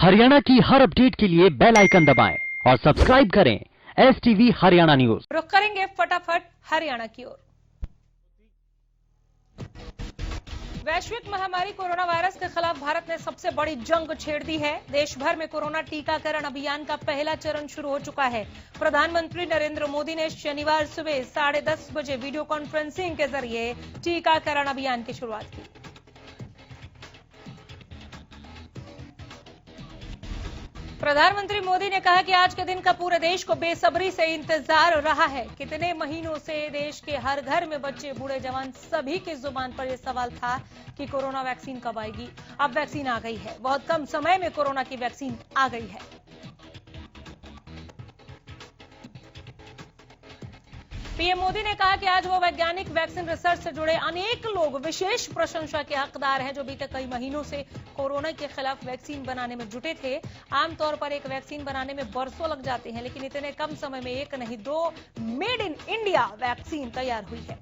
हरियाणा की हर अपडेट के लिए बेल आइकन दबाएं और सब्सक्राइब करें STV हरियाणा न्यूज। रुक करेंगे फटाफट हरियाणा की ओर। वैश्विक महामारी कोरोना वायरस के खिलाफ भारत ने सबसे बड़ी जंग छेड़ दी है। देश भर में कोरोना टीकाकरण अभियान का पहला चरण शुरू हो चुका है। प्रधानमंत्री नरेंद्र मोदी ने शनिवार सुबह 10:30 बजे वीडियो कॉन्फ्रेंसिंग के जरिए टीकाकरण अभियान की शुरुआत की। प्रधानमंत्री मोदी ने कहा कि आज के दिन का पूरे देश को बेसब्री से इंतजार रहा है। कितने महीनों से देश के हर घर में बच्चे बूढ़े जवान सभी की जुबान पर यह सवाल था कि कोरोना वैक्सीन कब आएगी। अब वैक्सीन आ गई है। बहुत कम समय में कोरोना की वैक्सीन आ गई है। पीएम मोदी ने कहा कि आज वो वैज्ञानिक, वैक्सीन रिसर्च से जुड़े अनेक लोग विशेष प्रशंसा के हकदार हैं जो बीते कई महीनों से कोरोना के खिलाफ वैक्सीन बनाने में जुटे थे। आमतौर पर एक वैक्सीन बनाने में बरसों लग जाते हैं, लेकिन इतने कम समय में एक नहीं 2 मेड इन इंडिया वैक्सीन तैयार हुई है।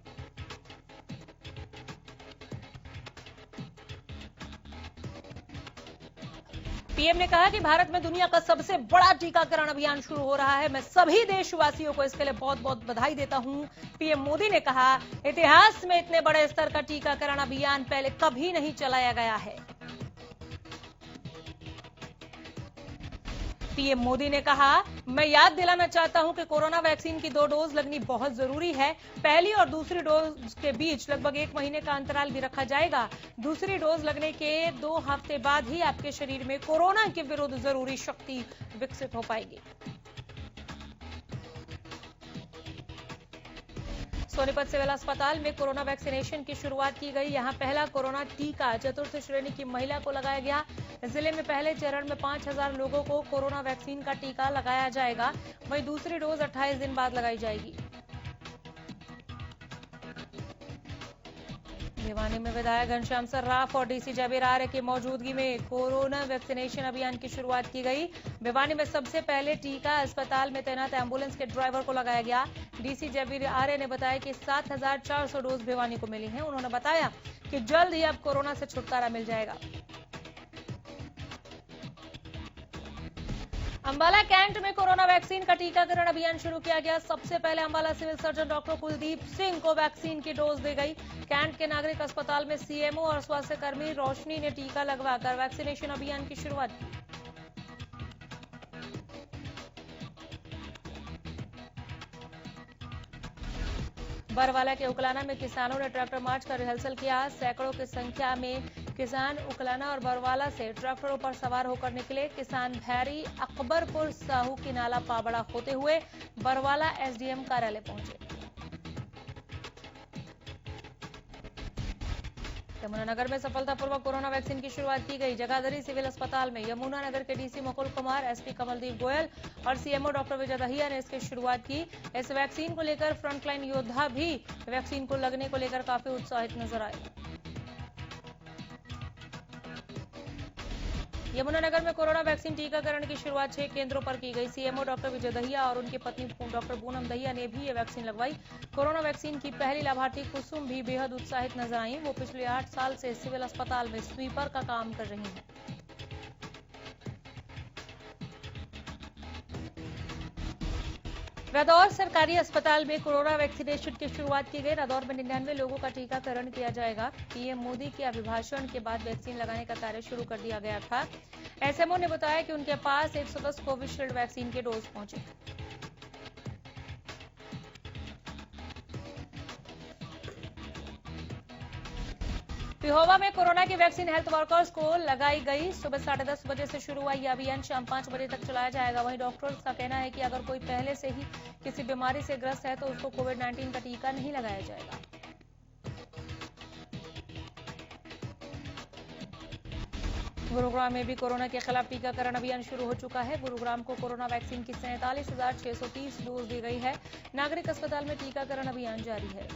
पीएम ने कहा कि भारत में दुनिया का सबसे बड़ा टीकाकरण अभियान शुरू हो रहा है। मैं सभी देशवासियों को इसके लिए बहुत बहुत बधाई देता हूं। पीएम मोदी ने कहा, इतिहास में इतने बड़े स्तर का टीकाकरण अभियान पहले कभी नहीं चलाया गया है। पीएम मोदी ने कहा, मैं याद दिलाना चाहता हूं कि कोरोना वैक्सीन की 2 डोज लगनी बहुत जरूरी है। पहली और दूसरी डोज के बीच लगभग 1 महीने का अंतराल भी रखा जाएगा। दूसरी डोज लगने के 2 हफ्ते बाद ही आपके शरीर में कोरोना के विरुद्ध जरूरी शक्ति विकसित हो पाएगी। सोनीपत सिविल अस्पताल में कोरोना वैक्सीनेशन की शुरुआत की गई। यहां पहला कोरोना टीका 4th श्रेणी की महिला को लगाया गया। जिले में पहले चरण में 5000 लोगों को कोरोना वैक्सीन का टीका लगाया जाएगा। वहीं दूसरी डोज 28 दिन बाद लगाई जाएगी। भिवानी में विधायक घनश्याम सर्राफ और डीसी जबीर आर्य की मौजूदगी में कोरोना वैक्सीनेशन अभियान की शुरुआत की गई। भिवानी में सबसे पहले टीका अस्पताल में तैनात एम्बुलेंस के ड्राइवर को लगाया गया। डीसी जबीर आर्य ने बताया कि 7400 डोज भिवानी को मिली हैं। उन्होंने बताया कि जल्द ही अब कोरोना से छुटकारा मिल जाएगा। अंबाला कैंट में कोरोना वैक्सीन का टीकाकरण अभियान शुरू किया गया। सबसे पहले Ambala civil surgeon doctor Kuldeep Singh को वैक्सीन की डोज दी गई। कैंट के नागरिक अस्पताल में सीएमओ और स्वास्थ्य कर्मी रोशनी ने टीका लगवाकर वैक्सीनेशन अभियान की शुरुआत की। बरवाला के उकलाना में किसानों ने ट्रैक्टर मार्च का रिहर्सल किया। सैकड़ों की संख्या में किसान उकलाना और बरवाला से ट्रैक्टरों पर सवार होकर निकले। किसान भैरी अकबरपुर साहू की नाला पाबड़ा होते हुए बरवाला एसडीएम कार्यालय पहुंचे। यमुनानगर में सफलतापूर्वक कोरोना वैक्सीन की शुरुआत की गई। जगाधरी सिविल अस्पताल में यमुनानगर के डीसी मुकुल कुमार, एसपी कमलदीप गोयल और सीएमओ डॉक्टर विजय दहिया ने इसकी शुरुआत की। इस वैक्सीन को लेकर फ्रंटलाइन योद्धा भी वैक्सीन को लगने को लेकर काफी उत्साहित नजर आए। यमुनानगर में कोरोना वैक्सीन टीकाकरण की शुरुआत 6 केंद्रों पर की गई। सीएमओ डॉक्टर विजय दहिया और उनकी पत्नी डॉक्टर पूनम दहिया ने भी ये वैक्सीन लगवाई। कोरोना वैक्सीन की पहली लाभार्थी कुसुम भी बेहद उत्साहित नजर आई। वो पिछले 8 साल से सिविल अस्पताल में स्वीपर का काम कर रही हैं। रादौर सरकारी अस्पताल में कोरोना वैक्सीनेशन की शुरुआत की गई। रादौर में 99 लोगों का टीकाकरण किया जाएगा। पीएम मोदी के अभिभाषण के बाद वैक्सीन लगाने का कार्य शुरू कर दिया गया था। एसएमओ ने बताया कि उनके पास 110 कोविशील्ड वैक्सीन के डोज पहुंचे। पिहोवा में कोरोना की वैक्सीन हेल्थ वर्कर्स को लगाई गई। सुबह 10:30 बजे से शुरू हुआ यह अभियान शाम 5 बजे तक चलाया जाएगा। वहीं डॉक्टर्स का कहना है कि अगर कोई पहले से ही किसी बीमारी से ग्रस्त है तो उसको कोविड-19 का टीका नहीं लगाया जाएगा। गुरुग्राम में भी कोरोना के खिलाफ टीकाकरण अभियान शुरू हो चुका है। गुरुग्राम को कोरोना वैक्सीन की 47,630 डोज दी गई है। नागरिक अस्पताल में टीकाकरण अभियान जारी है।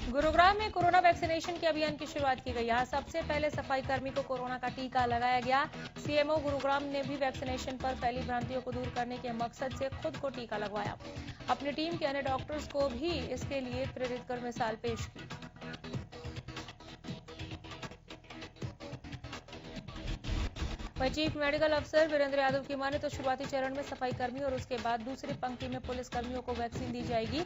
गुरुग्राम में कोरोना वैक्सीनेशन के अभियान की शुरुआत की गई। यहां सबसे पहले सफाई कर्मी को कोरोना का टीका लगाया गया। सीएमओ गुरुग्राम ने भी वैक्सीनेशन पर फैली भ्रांतियों को दूर करने के मकसद से खुद को टीका लगवाया। अपनी टीम के अन्य डॉक्टर्स को भी इसके लिए प्रेरित कर मिसाल पेश की। वहीं चीफ मेडिकल अफसर वीरेंद्र यादव की माने तो शुरुआती चरण में सफाई कर्मी और उसके बाद दूसरी पंक्ति में पुलिस कर्मियों को वैक्सीन दी जाएगी।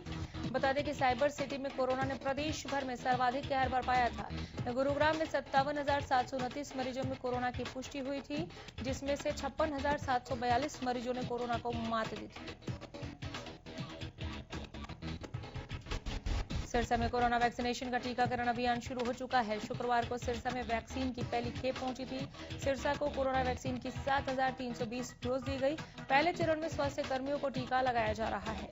बता दें कि साइबर सिटी में कोरोना ने प्रदेश भर में सर्वाधिक कहर बरपाया था। गुरुग्राम में 57,729 मरीजों में कोरोना की पुष्टि हुई थी, जिसमें से 56,742 मरीजों ने कोरोना को मात दी थी। सिरसा में कोरोना वैक्सीनेशन का टीकाकरण अभियान शुरू हो चुका है। शुक्रवार को सिरसा में वैक्सीन की पहली खेप पहुंची थी। सिरसा को कोरोना वैक्सीन की 7,320 डोज दी गई। पहले चरण में स्वास्थ्य कर्मियों को टीका लगाया जा रहा है।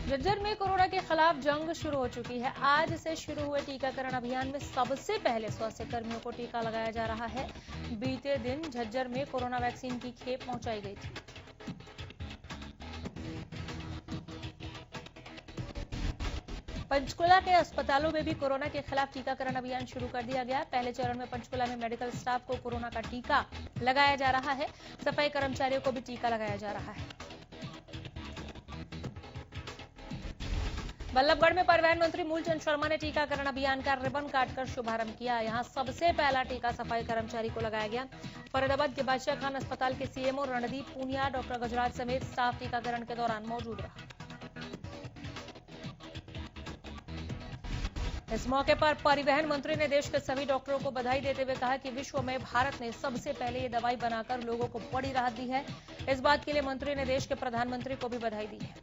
झज्जर में कोरोना के खिलाफ जंग शुरू हो चुकी है। आज से शुरू हुए टीकाकरण अभियान में सबसे पहले स्वास्थ्य कर्मियों को टीका लगाया जा रहा है। बीते दिन झज्जर में कोरोना वैक्सीन की खेप पहुंचाई गई थी। पंचकुला के अस्पतालों में भी कोरोना के खिलाफ टीकाकरण अभियान शुरू कर दिया गया। पहले चरण में पंचकुला में मेडिकल स्टाफ को कोरोना का टीका लगाया जा रहा है। सफाई कर्मचारियों को भी टीका लगाया जा रहा है। बल्लभगढ़ में परिवहन मंत्री मूलचंद शर्मा ने टीकाकरण अभियान का रिबन काटकर शुभारंभ किया। यहां सबसे पहला टीका सफाई कर्मचारी को लगाया गया। फरीदाबाद के बादशाह खान अस्पताल के सीएमओ रणदीप पूनिया, डॉक्टर गजराज समेत स्टाफ टीकाकरण के दौरान मौजूद रहा। इस मौके पर परिवहन मंत्री ने देश के सभी डॉक्टरों को बधाई देते हुए कहा कि विश्व में भारत ने सबसे पहले ये दवाई बनाकर लोगों को बड़ी राहत दी है। इस बात के लिए मंत्री ने देश के प्रधानमंत्री को भी बधाई दी है।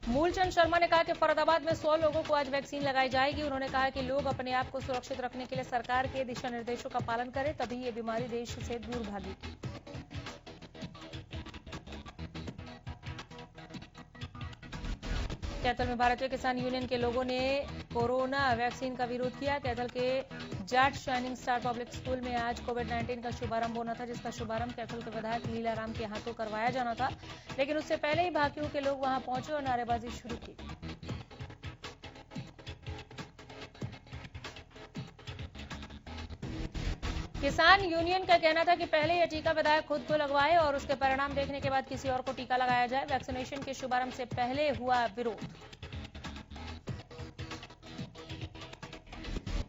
मूलचंद शर्मा ने कहा कि फरीदाबाद में 100 लोगों को आज वैक्सीन लगाई जाएगी। उन्होंने कहा कि लोग अपने आप को सुरक्षित रखने के लिए सरकार के दिशा निर्देशों का पालन करें, तभी ये बीमारी देश से दूर भागेगी। कैथल में भारतीय किसान यूनियन के लोगों ने कोरोना वैक्सीन का विरोध किया। कैथल के Jat shining star public school में आज कोविड-19 का शुभारंभ होना था, जिसका शुभारंभ कैथल के विधायक लीलाराम के हाथों करवाया जाना था, लेकिन उससे पहले ही भाकियों के लोग वहां पहुंचे और नारेबाजी शुरू की। किसान यूनियन का कहना था कि पहले यह टीका विधायक खुद को लगवाए और उसके परिणाम देखने के बाद किसी और को टीका लगाया जाए। वैक्सीनेशन के शुभारंभ से पहले हुआ विरोध।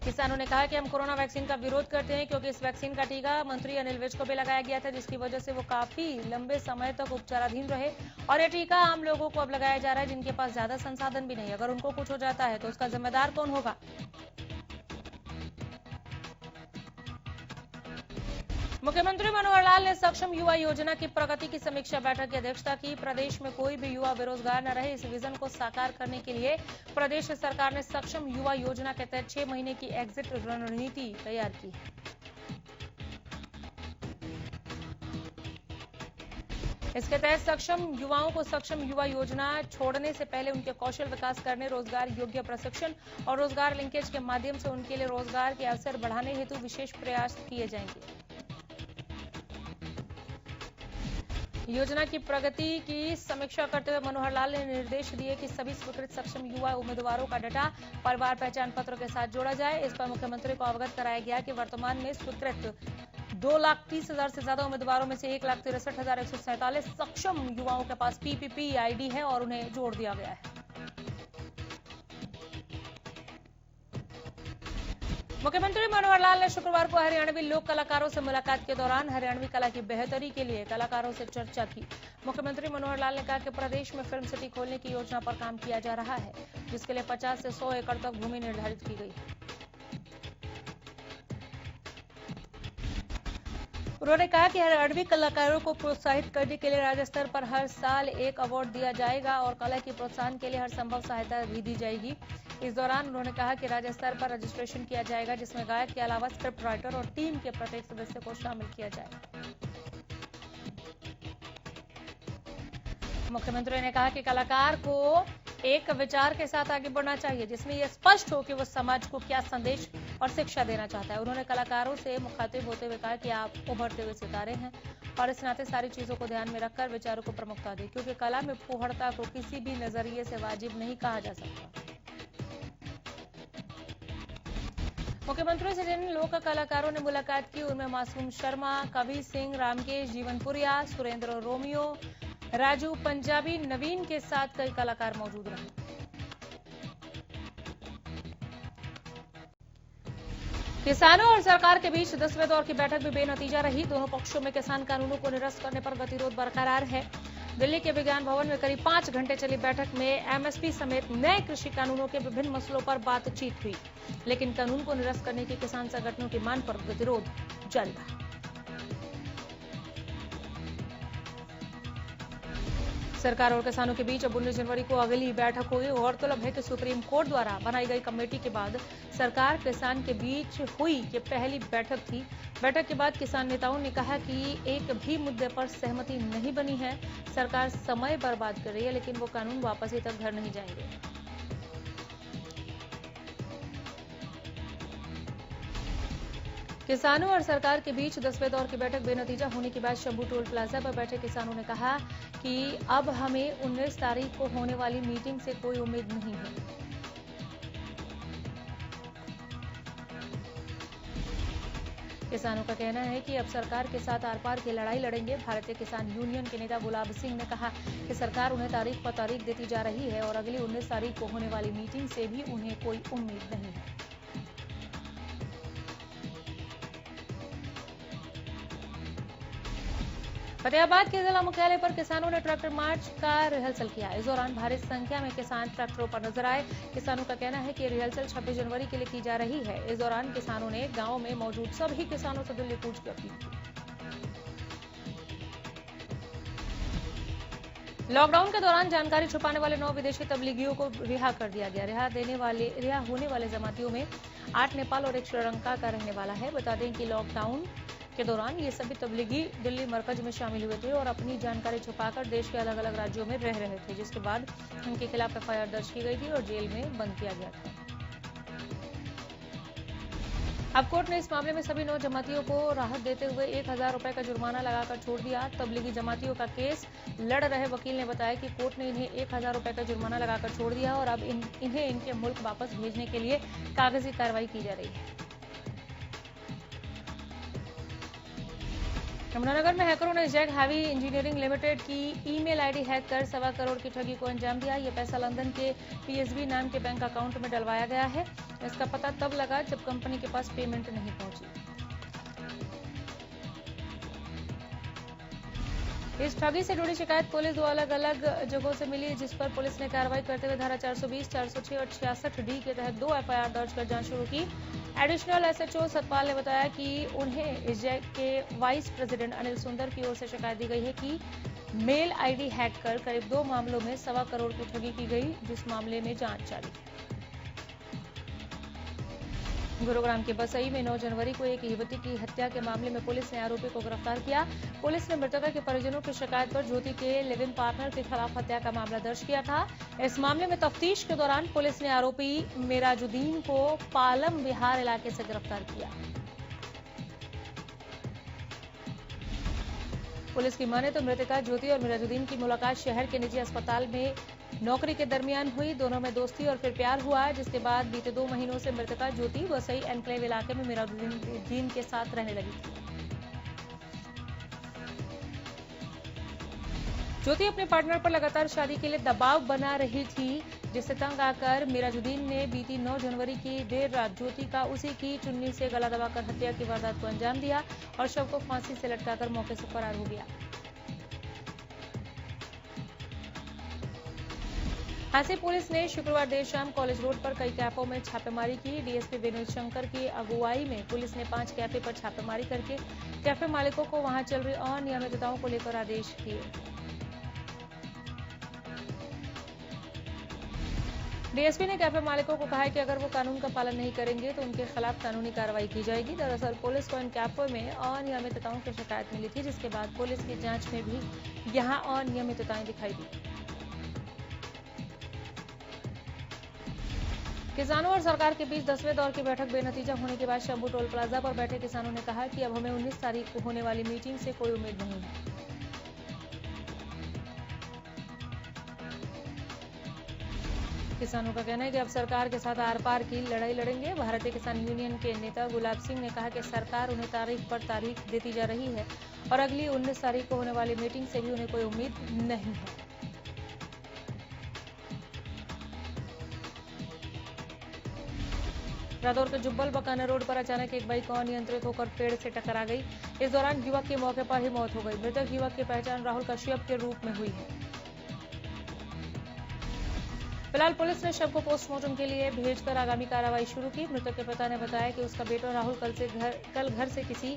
किसानों ने कहा कि हम कोरोना वैक्सीन का विरोध करते हैं क्योंकि इस वैक्सीन का टीका मंत्री अनिल विज को भी लगाया गया था, जिसकी वजह से वो काफी लंबे समय तक उपचाराधीन रहे और ये टीका आम लोगों को अब लगाया जा रहा है जिनके पास ज्यादा संसाधन भी नहीं। अगर उनको कुछ हो जाता है तो उसका जिम्मेदार कौन होगा? मुख्यमंत्री मनोहर लाल ने सक्षम युवा योजना की प्रगति की समीक्षा बैठक की अध्यक्षता की। प्रदेश में कोई भी युवा बेरोजगार न रहे, इस विजन को साकार करने के लिए प्रदेश सरकार ने सक्षम युवा योजना के तहत 6 महीने की एग्जिट रणनीति तैयार की है। इसके तहत सक्षम युवाओं को सक्षम युवा योजना छोड़ने से पहले उनके कौशल विकास करने, रोजगार योग्य प्रशिक्षण और रोजगार लिंकेज के माध्यम से उनके लिए रोजगार के अवसर बढ़ाने हेतु विशेष प्रयास किए जाएंगे। योजना की प्रगति की समीक्षा करते हुए मनोहर लाल ने निर्देश दिए कि सभी स्वीकृत सक्षम युवा उम्मीदवारों का डाटा परिवार पहचान पत्र के साथ जोड़ा जाए। इस पर मुख्यमंत्री को अवगत कराया गया कि वर्तमान में स्वीकृत 2,30,000 से ज्यादा उम्मीदवारों में से 1,63,147 सक्षम युवाओं के पास पीपीपी आईडी है और उन्हें जोड़ दिया गया है। मुख्यमंत्री मनोहर लाल ने शुक्रवार को हरियाणवी लोक कलाकारों से मुलाकात के दौरान हरियाणवी कला की बेहतरी के लिए कलाकारों से चर्चा की। मुख्यमंत्री मनोहर लाल ने कहा कि प्रदेश में फिल्म सिटी खोलने की योजना पर काम किया जा रहा है, जिसके लिए 50 से 100 एकड़ तक भूमि निर्धारित की गई है। उन्होंने कहा कि हरियाणवी कलाकारों को प्रोत्साहित करने के लिए राज्य स्तर पर हर साल एक अवार्ड दिया जाएगा और कला की प्रोत्साहन के लिए हर संभव सहायता भी दी जाएगी। इस दौरान उन्होंने कहा कि राज्य स्तर पर रजिस्ट्रेशन किया जाएगा, जिसमें गायक के अलावा स्क्रिप्ट राइटर और टीम के प्रत्येक सदस्य को शामिल किया जाएगा। मुख्यमंत्री ने कहा कि कलाकार को एक विचार के साथ आगे बढ़ना चाहिए, जिसमें यह स्पष्ट हो कि वो समाज को क्या संदेश और शिक्षा देना चाहता है। उन्होंने कलाकारों से मुखातिब होते हुए कहा कि आप उभरते हुए सितारे हैं और इस नाते सारी चीजों को ध्यान में रखकर विचारों को प्रमुखता दें, क्योंकि कला में फूहड़ता को किसी भी नजरिए से वाजिब नहीं कहा जा सकता। मुख्यमंत्री से जिन लोक कलाकारों ने मुलाकात की उनमें मासूम शर्मा, कवि सिंह, रामकेश जीवनपुरिया, सुरेंद्र रोमियो, राजू पंजाबी नवीन के साथ कई कलाकार मौजूद रहे। किसानों और सरकार के बीच 10वें दौर की बैठक भी बेनतीजा रही। दोनों पक्षों में किसान कानूनों को निरस्त करने पर गतिरोध बरकरार है। दिल्ली के विज्ञान भवन में करीब 5 घंटे चली बैठक में एमएसपी समेत नए कृषि कानूनों के विभिन्न मसलों पर बातचीत हुई, लेकिन कानून को निरस्त करने की किसान संगठनों की मांग पर गतिरोध जारी रहा। सरकार और किसानों के बीच अब 19 जनवरी को अगली बैठक होगी। गौरतलब है कि सुप्रीम कोर्ट द्वारा बनाई गई कमेटी के बाद सरकार किसान के बीच हुई ये पहली बैठक थी। बैठक के बाद किसान नेताओं ने कहा कि एक भी मुद्दे पर सहमति नहीं बनी है। सरकार समय बर्बाद कर रही है, लेकिन वो कानून वापसी तक घर नहीं जाएंगे। किसानों और सरकार के बीच 10वें दौर की बैठक बेनतीजा होने के बाद शंभू टोल प्लाजा पर बैठे किसानों ने कहा कि अब हमें 19 तारीख को होने वाली मीटिंग से कोई उम्मीद नहीं है। किसानों का कहना है कि अब सरकार के साथ आर पार की लड़ाई लड़ेंगे। भारतीय किसान यूनियन के नेता गुलाब सिंह ने कहा कि सरकार उन्हें तारीख पर तारीख देती जा रही है और अगली 19 तारीख को होने वाली मीटिंग से भी उन्हें कोई उम्मीद नहीं है। फतेहाबाद के जिला मुख्यालय पर किसानों ने ट्रैक्टर मार्च का रिहर्सल किया। इस दौरान भारी संख्या में किसान ट्रैक्टरों पर नजर आए। किसानों का कहना है कि रिहर्सल 26 जनवरी के लिए की जा रही है। इस दौरान किसानों ने गांव में मौजूद सभी किसानों से दिल्ली कूच की अपील की। लॉकडाउन के दौरान जानकारी छुपाने वाले 9 विदेशी तबलीगियों को रिहा कर दिया गया। रिहा होने वाले जमातियों में 8 नेपाल और 1 श्रीलंका का रहने वाला है। बता दें कि लॉकडाउन के दौरान ये सभी तबलीगी दिल्ली मरकज में शामिल हुए थे और अपनी जानकारी छुपाकर देश के अलग अलग राज्यों में रह रहे थे, जिसके बाद उनके खिलाफ एफआईआर दर्ज की गई थी और जेल में बंद किया गया था। अब कोर्ट ने इस मामले में सभी 9 जमातियों को राहत देते हुए 1000 रुपए का जुर्माना लगाकर छोड़ दिया। तबलीगी जमातियों का केस लड़ रहे वकील ने बताया कि कोर्ट ने इन्हें 1000 रुपए का जुर्माना लगाकर छोड़ दिया और अब इन्हें इनके मुल्क वापस भेजने के लिए कागजी कार्रवाई की जा रही है। यमुनानगर में हैकरों ने जैक हैवी इंजीनियरिंग लिमिटेड की ईमेल आईडी हैक कर 1.25 करोड़ की ठगी को अंजाम दिया। यह पैसा लंदन के पीएसबी नाम के बैंक अकाउंट में डलवाया गया है। इसका पता तब लगा जब कंपनी के पास पेमेंट नहीं पहुंची। इस ठगी से जुड़ी शिकायत पुलिस 2 अलग अलग जगहों से मिली, जिस पर पुलिस ने कार्रवाई करते हुए धारा 420, 406 और 66D के तहत 2 एफआईआर दर्ज कर जांच शुरू की। एडिशनल एसएचओ सतपाल ने बताया कि उन्हें इस जैक के वाइस प्रेसिडेंट अनिल सुंदर की ओर से शिकायत दी गई है कि मेल आईडी हैक कर करीब 2 मामलों में 1.25 करोड़ की ठगी की गई, जिस मामले में जांच जारी है। गुरुग्राम के बसई में 9 जनवरी को एक युवती की हत्या के मामले में पुलिस ने आरोपी को गिरफ्तार किया। पुलिस ने मृतका के परिजनों की शिकायत पर ज्योति के लिव इन पार्टनर के खिलाफ हत्या का मामला दर्ज किया था। इस मामले में तफ्तीश के दौरान पुलिस ने आरोपी मिराजुद्दीन को पालम बिहार इलाके से गिरफ्तार किया। पुलिस की माने तो मृतका ज्योति और मिराजुद्दीन की मुलाकात शहर के निजी अस्पताल में नौकरी के दरमियान हुई। दोनों में दोस्ती और फिर प्यार हुआ, जिसके बाद बीते 2 महीनों से मृतका ज्योति वसई एनक्लेव इलाके में मिराजुद्दीन के साथ रहने लगी थी। ज्योति अपने पार्टनर पर लगातार शादी के लिए दबाव बना रही थी, जिससे तंग आकर मिराजुद्दीन ने बीती 9 जनवरी की देर रात ज्योति का उसी की चुन्नी से गला दबाकर हत्या की वारदात को अंजाम दिया और शव को फांसी से लटकाकर मौके से फरार हो गया। हांसी पुलिस ने शुक्रवार देर शाम कॉलेज रोड पर कई कैफों में छापेमारी की। डीएसपी विनोद शंकर की अगुवाई में पुलिस ने 5 कैफे पर छापेमारी करके कैफे मालिकों को वहां चल रही अनियमितताओं को लेकर आदेश दिए। डीएसपी ने कैफे मालिकों को कहा है कि अगर वो कानून का पालन नहीं करेंगे तो उनके खिलाफ कानूनी कार्रवाई की जाएगी। दरअसल पुलिस को इन कैफे में अनियमितताओं की शिकायत मिली थी, जिसके बाद पुलिस की जांच में भी यहां अनियमितताएं दिखाई दी। किसानों और सरकार के बीच 10वें दौर की बैठक बेनतीजा होने के बाद शंभू टोल प्लाजा पर बैठे किसानों ने कहा कि अब हमें 19 तारीख को होने वाली मीटिंग से कोई उम्मीद नहीं है। किसानों का कहना है कि अब सरकार के साथ आर पार की लड़ाई लड़ेंगे। भारतीय किसान यूनियन के नेता गुलाब सिंह ने कहा कि सरकार उन्हें तारीख पर तारीख देती जा रही है और अगली 19 तारीख को होने वाली मीटिंग से भी उन्हें कोई उम्मीद नहीं है। रादौर के जुब्बल बकाना रोड पर अचानक एक बाइक अनियंत्रित होकर पेड़ से टकरा गई। इस दौरान युवक की मौके पर ही मौत हो गई। मृतक युवक की पहचान राहुल कश्यप के रूप में हुई है। फिलहाल पुलिस ने शव को पोस्टमार्टम के लिए भेजकर आगामी कार्रवाई शुरू की। मृतक के पिता ने बताया कि उसका बेटा राहुल कल घर से किसी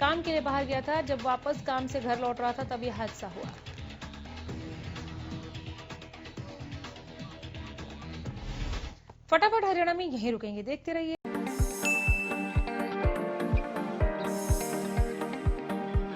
काम के लिए बाहर गया था। जब वापस काम से घर लौट रहा था तब यह हादसा हुआ। फटाफट हरियाणा में यहीं रुकेंगे, देखते रहिए।